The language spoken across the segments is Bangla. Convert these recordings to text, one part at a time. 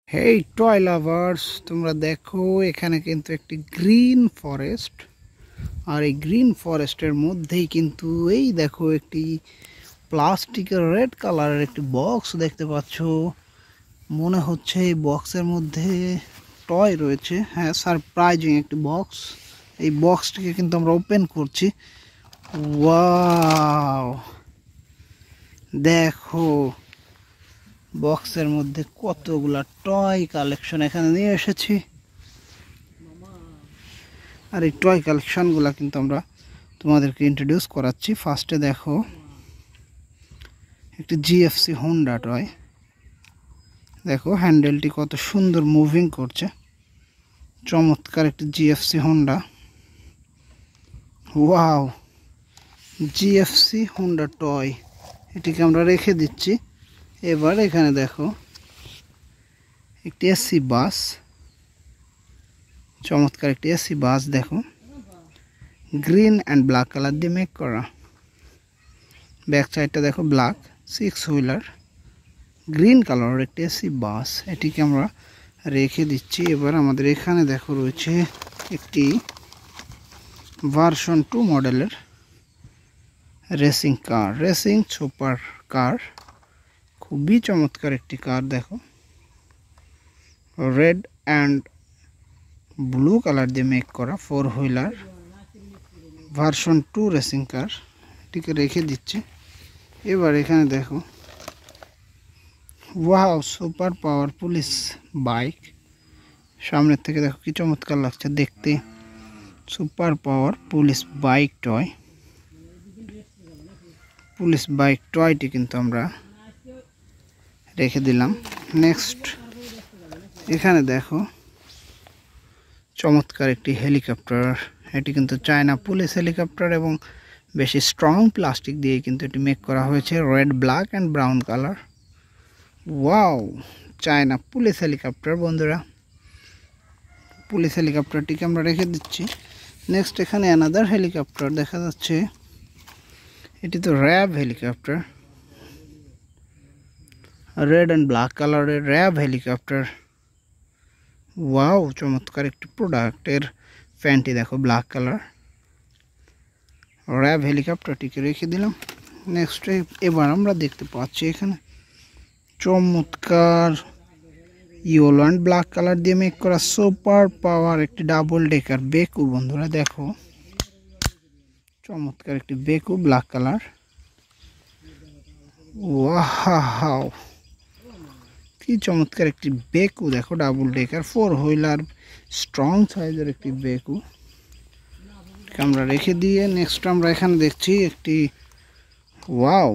হেই টয় লাভার্স, তোমরা দেখো এখানে কিন্তু একটি গ্রিন ফরেস্ট। আর এই গ্রিন ফরেস্টের মধ্যেই কিন্তু এই দেখো একটি প্লাস্টিকের রেড কালারের একটি বক্স দেখতে পাচ্ছ। মনে হচ্ছে এই বক্সের মধ্যে টয় রয়েছে। হ্যাঁ, সারপ্রাইজিং একটি বক্স। এই বক্সটিকে কিন্তু আমরা ওপেন করছি। ওয়াও, দেখো বক্সের মধ্যে কতগুলা টয় কালেকশন এখানে নিয়ে এসেছি। আর এই টয় কালেকশনগুলো কিন্তু আমরা তোমাদেরকে ইন্ট্রোডিউস করাচ্ছি। ফার্স্টে দেখো একটি জিএফসি হোন্ডা টয়। দেখো হ্যান্ডেলটি কত সুন্দর মুভিং করছে। চমৎকার একটি GFC Honda. Wow, GFC Honda toy, এটিকে আমরা রেখে দিচ্ছি। এবার এখানে দেখো একটি এসি বাস। চমৎকার একটি এসি বাস, দেখো গ্রিন অ্যান্ড ব্ল্যাক কালার দিয়ে মেক করা। ব্যাক সাইডটা দেখো ব্ল্যাক, 6 হুইলার গ্রিন কালারের একটি এসি বাস, এটিকে আমরা রেখে দিচ্ছি। এবার আমাদের এখানে দেখো রয়েছে একটি ভার্সন 2 মডেলের racing car, racing super car. খুবই চমৎকার একটি কার, দেখো রেড অ্যান্ড ব্লু কালার দিয়ে মেক করা 4 হুইলার ভার্সন 2 রেসিং কার, এটিকে রেখে দিচ্ছি। এবার এখানে দেখো wow, super power police bike. সামনের থেকে দেখো কি চমৎকার লাগছে দেখতে। Super power police bike toy, police bike টয়টি কিন্তু আমরা রেখে দিলাম। নেক্সট এখানে দেখো চমৎকার একটি হেলিকপ্টার। এটি কিন্তু চায়না পুলিশ হেলিকপ্টার এবং বেশি স্ট্রং প্লাস্টিক দিয়ে কিন্তু এটি মেক করা হয়েছে, red, black and brown colour. Wow, China police helicopter বন্ধুরা। পুলিশ হেলিকপ্টারটিকে আমরা রেখে দিচ্ছি। নেক্সট এখানে অ্যানাদার হেলিকপ্টার দেখা যাচ্ছে। এটি তো RAB helicopter, red and black কালারের র্যাব হেলিকপ্টার। ওয়াও, চমৎকার একটি প্রোডাক্টের ফ্যানটি দেখো ব্ল্যাক কালার। র্যাব হেলিকপ্টারটিকে রেখে দিলাম। নেক্সট এবার আমরা দেখতে পাচ্ছি এখানে চমৎকার ইয়েলো অ্যান্ড ব্ল্যাক কালার দিয়ে মেক করা সুপার পাওয়ার একটি ডাবল ডেকার বেকু বন্ধুরা। দেখো চমৎকার একটি বেকু ব্ল্যাক কালার। ওয়াও, কি চমৎকার একটি বেকু, দেখো ডাবল ডেকার 4 হুইলার স্ট্রং সাইজের একটি বেকু আমরা রেখে দিয়ে নেক্সট আমরা এখানে দেখছি একটি ওয়াও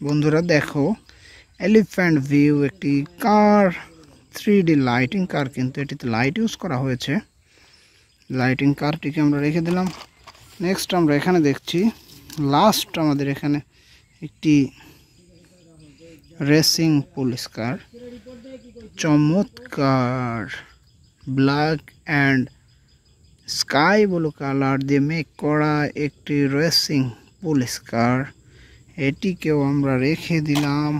বন্ধুরা, দেখো এলিফ্যান্ট ভিউ একটি কার, 3D লাইটিং কার, কিন্তু এটিতে লাইট ইউজ করা হয়েছে। লাইটিং কারটিকে আমরা রেখে দিলাম। নেক্সট আমরা এখানে দেখছি লাস্ট আমাদের এখানে একটি রেসিং পুলিশ কার। চমৎকার black and sky blue colour দিয়ে মেক করা একটি রেসিং পুলিশ কার, এটিকেও আমরা রেখে দিলাম।